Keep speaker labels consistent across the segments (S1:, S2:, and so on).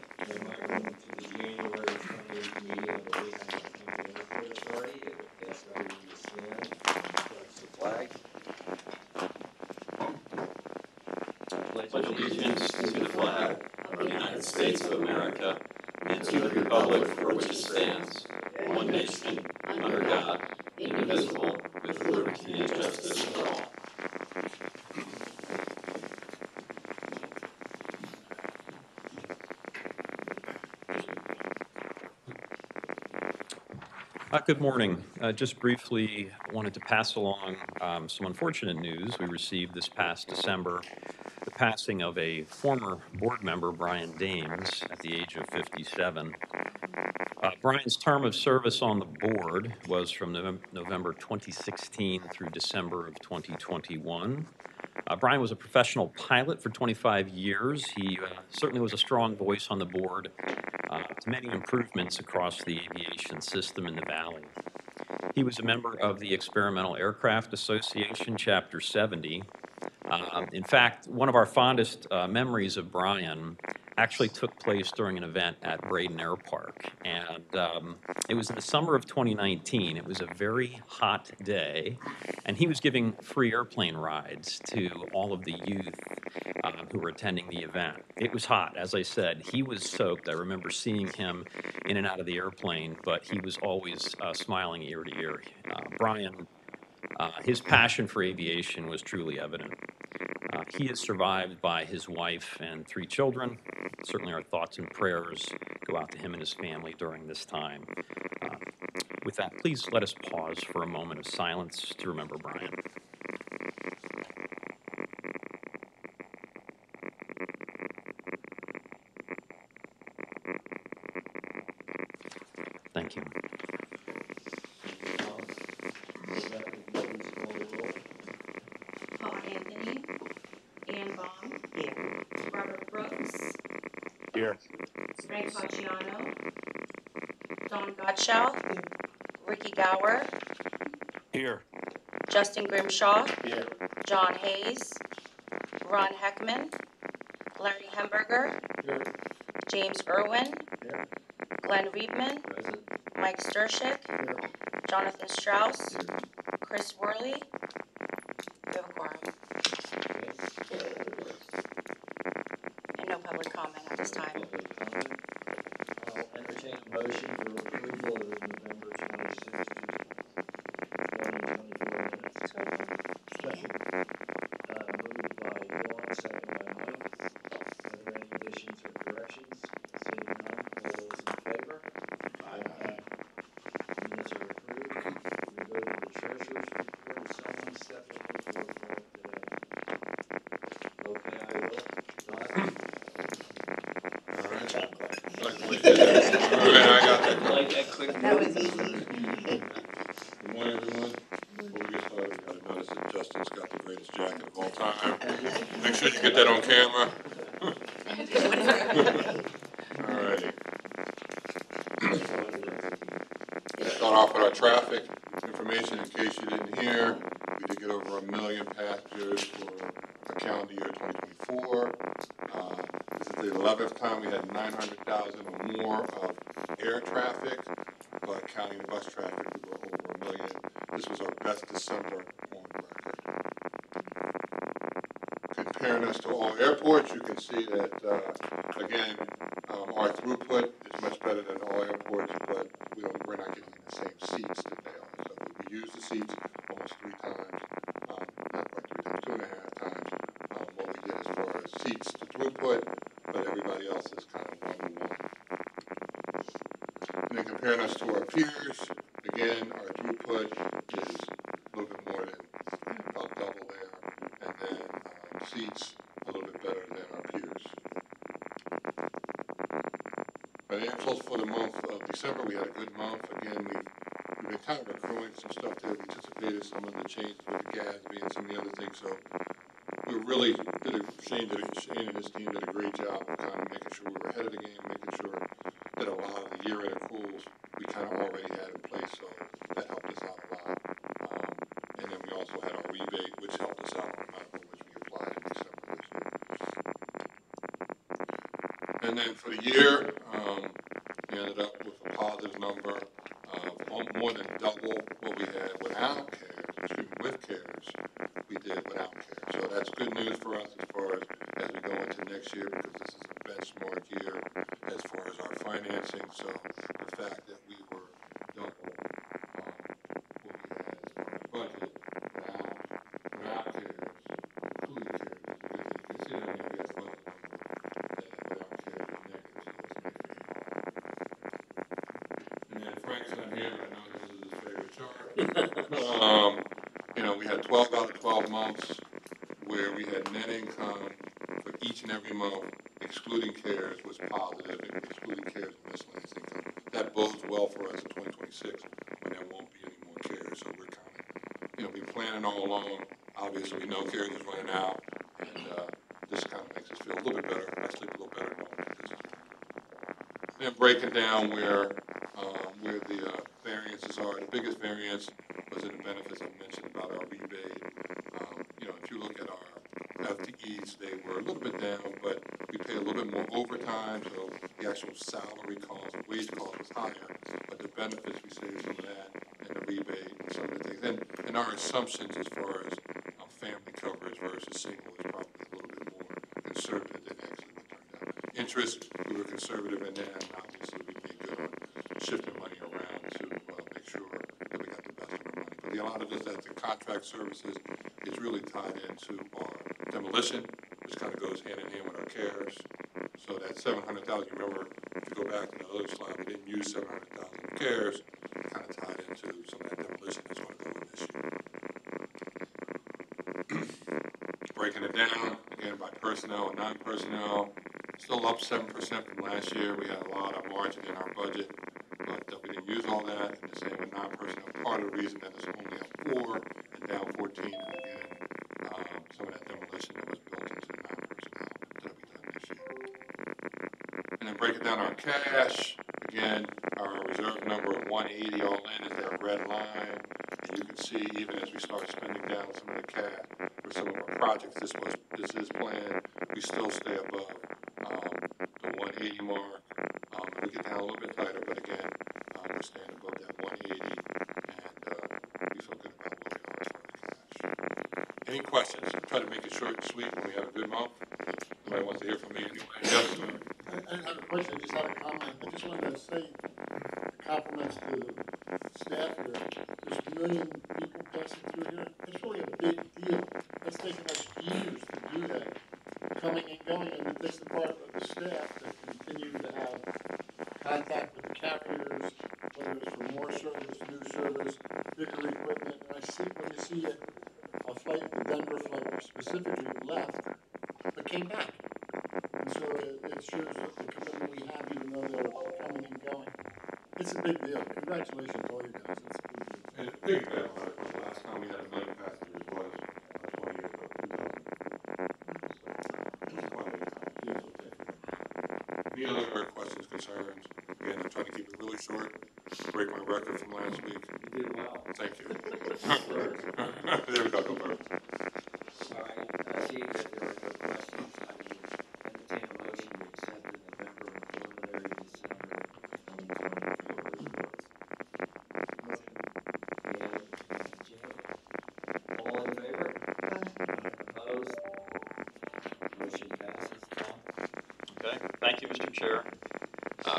S1: Welcome to the January 28th meeting of the Louisiana County Airport Authority. If we ask everyone to stand, pledge the flag.
S2: Pledge allegiance to the flag of the United States of America and to the republic for which it stands, one nation, under God, indivisible, with liberty and justice for all.
S3: Good morning. Just briefly wanted to pass along some unfortunate news we received this past December. The passing of a former board member, Brian Dames, at the age of 57. Brian's term of service on the board was from November 2016 through December of 2021. Brian was a professional pilot for 25 years. He certainly was a strong voice on the board to many improvements across the aviation system in the Valley. He was a member of the Experimental Aircraft Association, Chapter 70. In fact, one of our fondest memories of Brian actually took place during an event at Braden Air Park. And it was in the summer of 2019. It was a very hot day, and he was giving free airplane rides to all of the youth who were attending the event. It was hot, as I said. He was soaked. I remember seeing him in and out of the airplane, but he was always smiling ear to ear. Brian, his passion for aviation was truly evident. He is survived by his wife and 3 children. Certainly our thoughts and prayers go out to him and his family during this time. With that, please let us pause for a moment of silence to remember Brian. Thank you.
S4: Paul Anthony, Ann Baum, here. Robert Brooks,
S5: Here.
S4: Frank Facciano, Don Gottschall, Ricky Gower,
S5: Here.
S4: Justin Grimshaw,
S5: Here.
S4: John Hayes, Ron Heckman, Larry Hemberger,
S1: Here.
S4: James Irwin,
S1: Here.
S4: Glenn Riebman,
S1: Present.
S4: Mike Sturshik,
S1: Here.
S4: Jonathan Strauss, Chris Worley. We have a quorum. And no public comment at this time.
S1: Public comment. I'll entertain a motion for approval of the November 26th, 2024 minutes. Second. Moved by Dawn, second by Mike. Are there any additions or corrections? Seeing none, all those in favor? Aye. Minutes are approved. We go to the treasurer's report. Someone step in before call today. Okay, I will. Don? Like that quick.
S4: That was easy.
S5: Good morning, everyone. Before we get started, we gotta notice that Justin's got the greatest jacket of all time. Make sure you get that on camera. Alrighty. Start off with our traffic information in case you didn't hear. We did get over 1 million passengers for calendar year 2024. This is the 11th time we had 900,000 or more of air traffic, but counting the bus traffic, we were over 1 million. This was our best December on record. Comparing us to all airports, you can see that, again, our throughput is much better than all airports, but we're not getting the same seats that they are. So we use the seats almost 3 times, not quite 3 times, 2.5 times what we get as far as seats to throughput, but everybody else is kind of 1-to-1. And then comparing us to our peers, again, our throughput is a little bit more than about double there, and then seats a little bit better than our peers. Financials for the month of December, we had a good month. Again, we've been kind of accruing some stuff there. We anticipated some of the changes with the GASB and some of the other things, so we really Shane and his team did a great job of kind of making sure we were ahead of the game, making sure that a lot of the year-end accruals we kind of already had in place, so that helped us out a lot. And then we also had our rebate, which helped us out on the medical, which we applied in December this year. And And then for the year, we ended up with a positive number of more than double what we had without CARES, with CARES, we did without CARES. So that's good news for us as far as we go into next year, because this is a benchmark year as far as our financing. So the fact that we were double what we had as far as budget without CARES, including CARES, you can see that we have funded without CARES is negative, so it's negative. And then Frank's not here, but I know this is his favorite chart. You know, we had 12 out of 12 months where we had net income for each and every month, excluding CARES, was positive, and excluding CARES and miscellaneous income. That bodes well for us in 2026 when there won't be any more CARES. So we're kind of, you know, been planning all along. Obviously, we know CARES is running out, and this kind of makes us feel a little bit better. I sleep a little better knowing that this is. Then breaking down where the variances are. The biggest variance was in the benefits I mentioned about our rebate. You know, if you look at our FTEs, they were a little bit down, but we pay a little bit more overtime, so the actual salary cost, wage cost was higher, but the benefits, we saved some of that, and the rebate, and some of the things. And our assumptions as far as family coverage versus single is probably a little bit more conservative than actually what turned out. Interest, we were conservative in that, and obviously we made good on shifting money around to make sure that we got the best of our money. But a lot of this, that the contract services is really tied into our demolition, which kind of goes hand in hand with our CARES. So that $700,000, you remember, if you go back to the other slide, we didn't use $700,000 in CARES, kind of tied into some of that demolition that's going to go in this year. Breaking it down, again, by personnel and non-personnel, still up 7% from last year. We had a lot of margin in our budget, but we didn't use all that. And the same with non-personnel. Part of the reason that it's only up 4 and down 14 is, again, some of that demolition that was built into the non-personnel that'll be done this year. And then breaking down our cash, again, our reserve number of 180 all in is that red line. And you can see even as we start spending down some of the cash for some of our projects, this is planned, we still stay above the 180 mark. We get down a little bit tighter, but again, we're staying above that 180, and we feel good about where we are as far as cash. Any questions? I'll try to make it short and sweet when we have a good month. Anybody wants to hear from me anyway? Yes, sir.
S6: I have a question, I just had a comment. I just wanted to say compliments to the staff here. There's a million people passing through here. That's really a big deal. That's taken us years to do that, coming and going, and that's the part of the staff that continue to have contact with the carriers, whether it's for more service, new service, bigger equipment. And I see when you see a flight, the Denver flight specifically left, but came back. And so it shows what the commitment we have, even though they're coming and going. It's a big deal. Congratulations to all you guys. It's a big deal.
S5: And a big deal. The last time we had a million passengers was 20 years ago, 2000. Any other questions, concerns? Again, I'm trying to keep it really short, break my record from last week.
S7: You did well.
S5: Thank you. There we go, go first.
S7: All right, I see that there are no questions. I will entertain a motion to accept the November and preliminary December 2024 reports. Motion. Dan and Jim. All in favor? Opposed? Motion passes. Tom?
S3: Okay, thank you, Mr. Chair.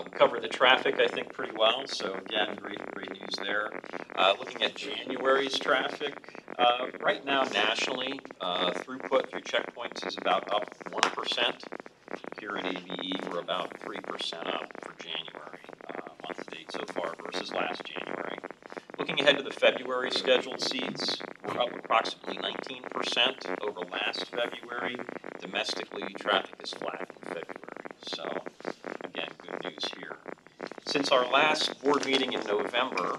S3: We covered the traffic, I think, pretty well, so again, great news there. Looking at January's traffic, right now nationally, throughput through checkpoints is about up 1%. Here at ABE, we're about 3% up for January, month to date so far versus last January. Looking ahead to the February scheduled seats, we're up approximately 19% over last February. Domestically, traffic is flat in February, so again, good news here. Since our last board meeting in November,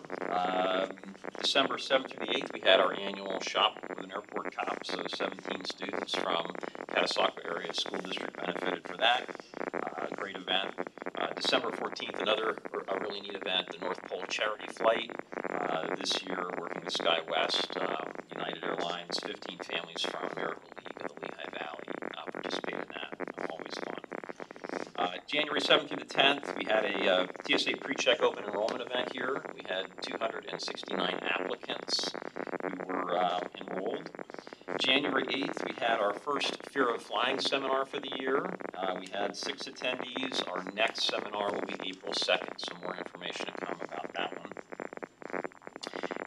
S3: December 7th through the 8th, we had our annual Shop with an Airport Cop, so 17 students from Catasauqua Area School District benefited for that. Great event. December 14th, another really neat event, the North Pole Charity Flight. This year, working with SkyWest, United Airlines, 15 families from Miracle League of the Lehigh Valley participated in that. Always fun. January 7th through the 10th, we had a TSA pre-check open enrollment event here. We had 269 applicants who were enrolled. January 8th, we had our first Fear of Flying seminar for the year. We had 6 attendees. Our next seminar will be April 2nd, so more information to come about that one.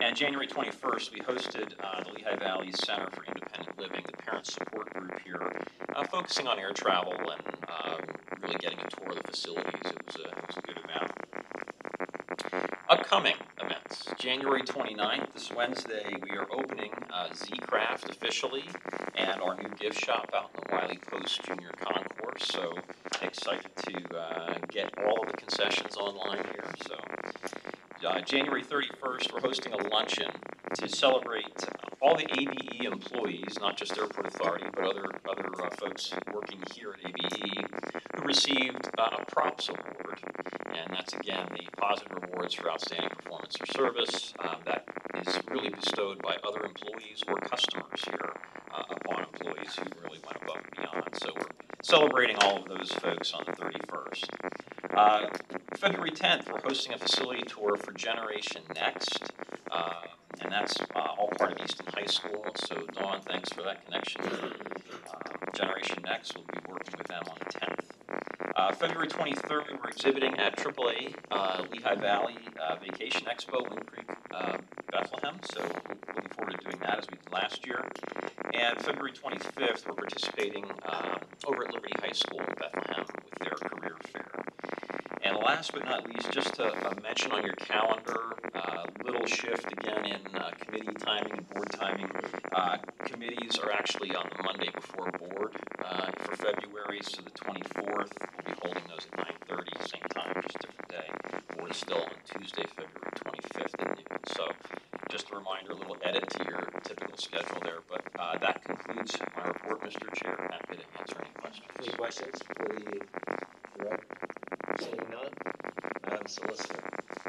S3: And January 21st, we hosted the Lehigh Valley Center for Independent Living, the parent support group here, focusing on air travel and really getting a tour of the facilities. It was a good event. Upcoming events. January 29th, this Wednesday, we are opening Z-Craft officially and our new gift shop out in the Wiley Post Junior Concourse. So excited to get all of the concessions online here. So January 31st, we're hosting a luncheon to celebrate all the ABE employees, not just Airport Authority, but other folks working here at ABE who received a props award. And that's, again, the positive rewards for outstanding performance or service that is really bestowed by other employees or customers here upon employees who really went above and beyond. So we're celebrating all of those folks on the 31st. February 10th, we're hosting a facility tour for Generation Next, and that's all part of Easton High School. So Dawn, thanks for that connection. Generation Next, we'll be working with them on the 10th. February 23rd, we're exhibiting at AAA Lehigh Valley Vacation Expo, Wind Creek, Bethlehem. So looking forward to doing that as we did last year. And February 25th, we're participating over at Liberty High School in Bethlehem with their career fair. And last but not least, just to mention on your calendar, little shift again in committee timing and board timing. Committees are actually on the Monday before board for February, so the 24th, we'll be holding those at 9:30, same time, just different day. Board is still on Tuesday, February 25th at noon. So just a reminder, a little edit to your typical schedule there, but that concludes my report, Mr. Chair. Happy to answer any questions.
S1: Any questions for the director? Seeing none, Madam Solicitor.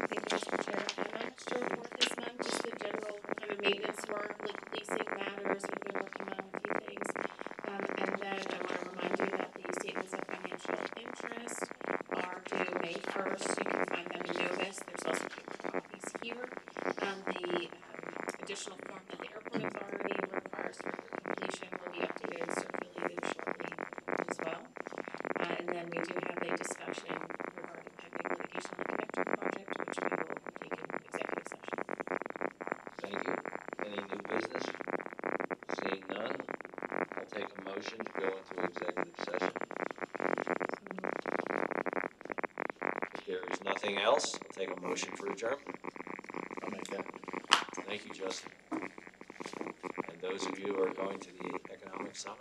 S8: Thank you, Mr. Chair. Not much to report this month, just the general kind of maintenance work, like leasing matters. We've been working on a few things. And then I want to remind you that the statements of financial interest are due May 1st. You can find them in Novus. There's also paper copies here. The additional form that the Airport Authority requires for completion will be updated and circulated shortly as well. And then we do have a discussion regarding pending litigation on the connector project, which we will take in executive session.
S1: Thank you. Any new business? Seeing none, I'll take a motion to go into executive session. If there is nothing else, I'll take a motion for adjournment. I'll make that. Thank you, Justin. And those of you who are going to the Economic Summit,